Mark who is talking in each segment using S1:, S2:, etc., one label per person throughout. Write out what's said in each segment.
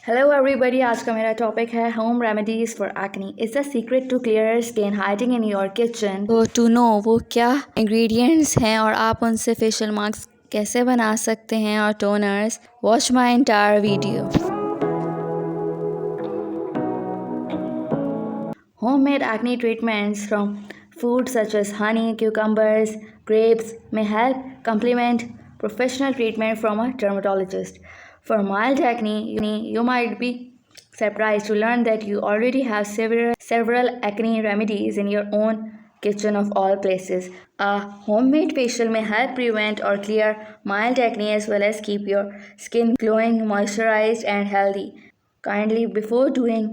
S1: Hello everybody. आज का मेरा टॉपिक है home remedies for acne. It's a secret to clear skin hiding in your kitchen. तो to know वो क्या इंग्रेडिएंट्स हैं और आप उनसे फेशियल मास्क कैसे बना सकते हैं और toners, watch my entire video. Homemade acne treatments from foods such as honey, cucumbers, grapes may help complement professional treatment from a dermatologist. For mild acne, you might be surprised to learn that you already have several acne remedies in your own kitchen of all places. A homemade facial may help prevent or clear mild acne as well as keep your skin glowing, moisturized, and healthy. Kindly, before doing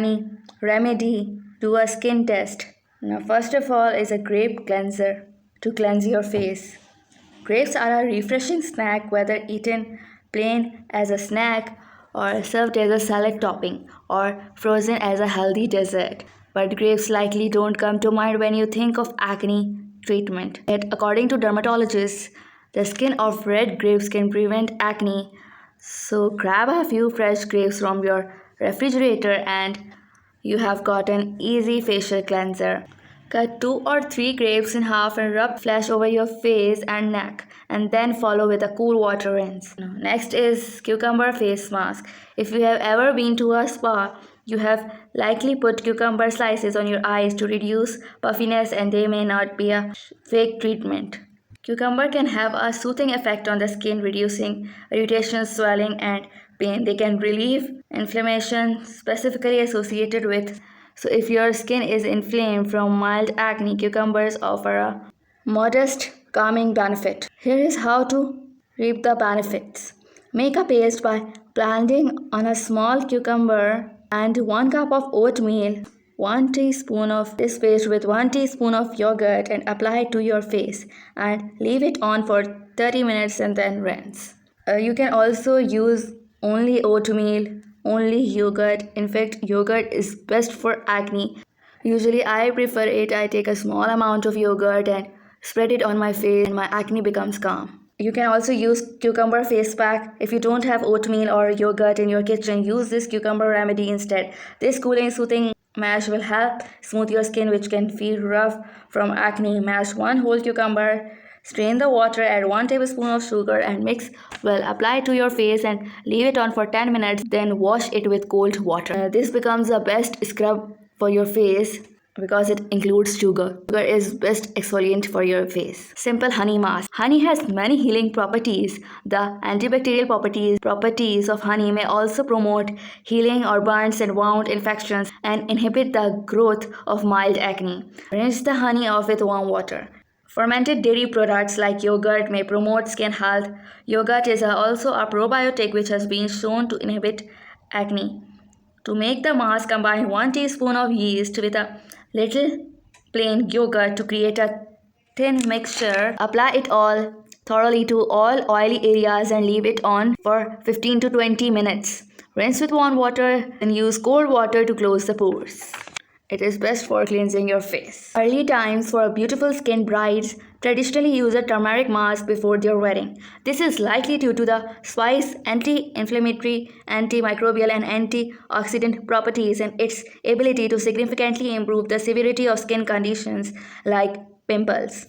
S1: any remedy, do a skin test. Now, first of all is a grape cleanser to cleanse your face. Grapes are a refreshing snack, whether eaten plain as a snack or served as a salad topping or frozen as a healthy dessert. But grapes likely don't come to mind when you think of acne treatment. Yet, according to dermatologists, the skin of red grapes can prevent acne. So, grab a few fresh grapes from your refrigerator and you have got an easy facial cleanser. Cut 2 or 3 grapes in half and rub flesh over your face and neck, and then follow with a cool water rinse. Next is cucumber face mask. If you have ever been to a spa, you have likely put cucumber slices on your eyes to reduce puffiness, and they may not be a fake treatment. Cucumber can have a soothing effect on the skin, reducing irritation, swelling, and pain. They can relieve inflammation specifically associated with. So, if your skin is inflamed from mild acne, cucumbers offer a modest calming benefit. Here is how to reap the benefits. Make a paste by blending on a small cucumber and 1 cup of oatmeal. 1 teaspoon of this paste with 1 teaspoon of yogurt and apply it to your face and leave it on for 30 minutes and then rinse. You can also use only oatmeal, only yogurt. In fact, yogurt is best for acne. Usually I prefer it. I take a small amount of yogurt and spread it on my face and my acne becomes calm. You can also use cucumber face pack. If you don't have oatmeal or yogurt in your kitchen, use this cucumber remedy instead. This cooling, soothing mash will help smooth your skin, which can feel rough from acne. Mash 1 whole cucumber, strain the water, add 1 tablespoon of sugar and mix well. Apply it to your face and leave it on for 10 minutes, then wash it with cold water. This becomes the best scrub for your face because it includes sugar. Sugar is best exfoliant for your face. Simple honey mask. Honey has many healing properties. The antibacterial properties of honey may also promote healing or burns and wound infections and inhibit the growth of mild acne. Rinse the honey off with warm water. Fermented dairy products like yogurt may promote skin health. Yogurt is also a probiotic which has been shown to inhibit acne. To make the mask, combine 1 teaspoon of yeast with a little plain yogurt to create a thin mixture. Apply it all thoroughly to all oily areas and leave it on for 15 to 20 minutes. Rinse with warm water and use cold water to close the pores. It is best for cleansing your face. Early times for beautiful skin brides traditionally use a turmeric mask before their wedding. This is likely due to the spice anti-inflammatory, antimicrobial, and antioxidant properties and its ability to significantly improve the severity of skin conditions like pimples.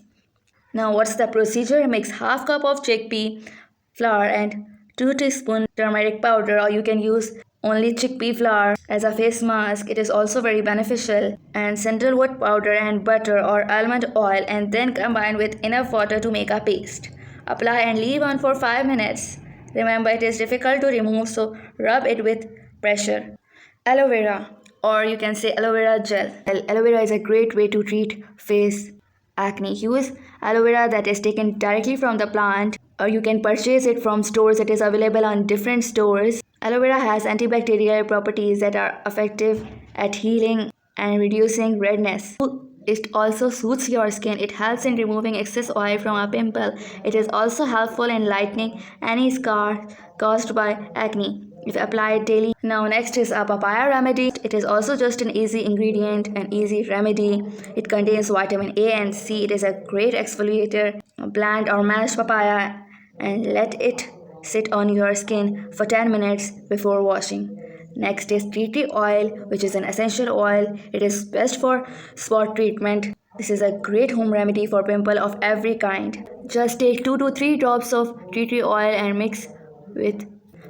S1: Now, what's the procedure? Mix half cup of chickpea flour and 2 teaspoon turmeric powder, or you can use only chickpea flour as a face mask. It is also very beneficial. And sandalwood powder and butter or almond oil, and then combine with enough water to make a paste. Apply and leave on for 5 minutes. Remember, it is difficult to remove, so rub it with pressure. Aloe vera, or you can say aloe vera gel. Aloe vera is a great way to treat face acne. Use aloe vera that is taken directly from the plant, or you can purchase it from stores. It is available on different stores. Aloe vera has antibacterial properties that are effective at healing and reducing redness. It also soothes your skin. It helps in removing excess oil from a pimple. It is also helpful in lightening any scar caused by acne if applied daily. Now, next is a papaya remedy. It is also just an easy ingredient, an easy remedy. It contains vitamin A and C. It is a great exfoliator. Blend or mash papaya and let it sit on your skin for 10 minutes before washing. Next is tea tree oil, which is an essential oil. It is best for spot treatment. This is a great home remedy for pimple of every kind. Just take 2 to 3 drops of tea tree oil and mix with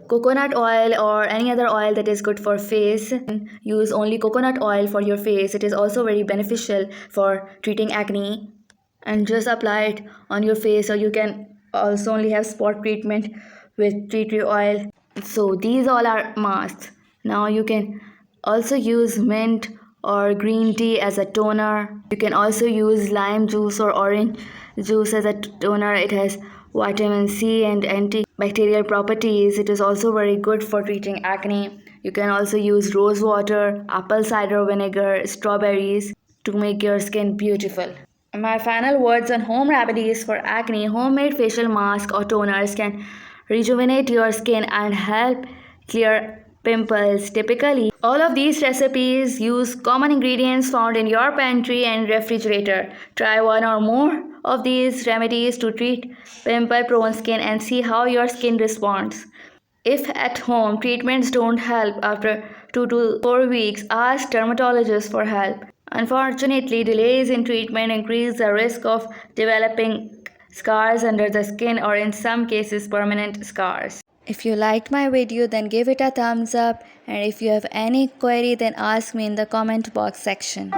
S1: coconut oil or any other oil that is good for face. Use only coconut oil for your face. It is also very beneficial for treating acne, and just apply it on your face, or you can also only have spot treatment with tea tree oil. So these all are masks. Now you can also use mint or green tea as a toner. You can also use lime juice or orange juice as a toner. It has vitamin C and antibacterial properties. It is also very good for treating acne. You can also use rose water, apple cider vinegar, strawberries to make your skin beautiful. My final words on home remedies for acne: homemade facial masks or toners can rejuvenate your skin and help clear pimples. Typically, all of these recipes use common ingredients found in your pantry and refrigerator. Try one or more of these remedies to treat pimple prone skin and see how your skin responds. If at home treatments don't help after 2 to 4 weeks, ask dermatologists for help. Unfortunately, delays in treatment increase the risk of developing scars under the skin, or in some cases permanent scars. If you liked my video, then give it a thumbs up, and if you have any query, then ask me in the comment box section.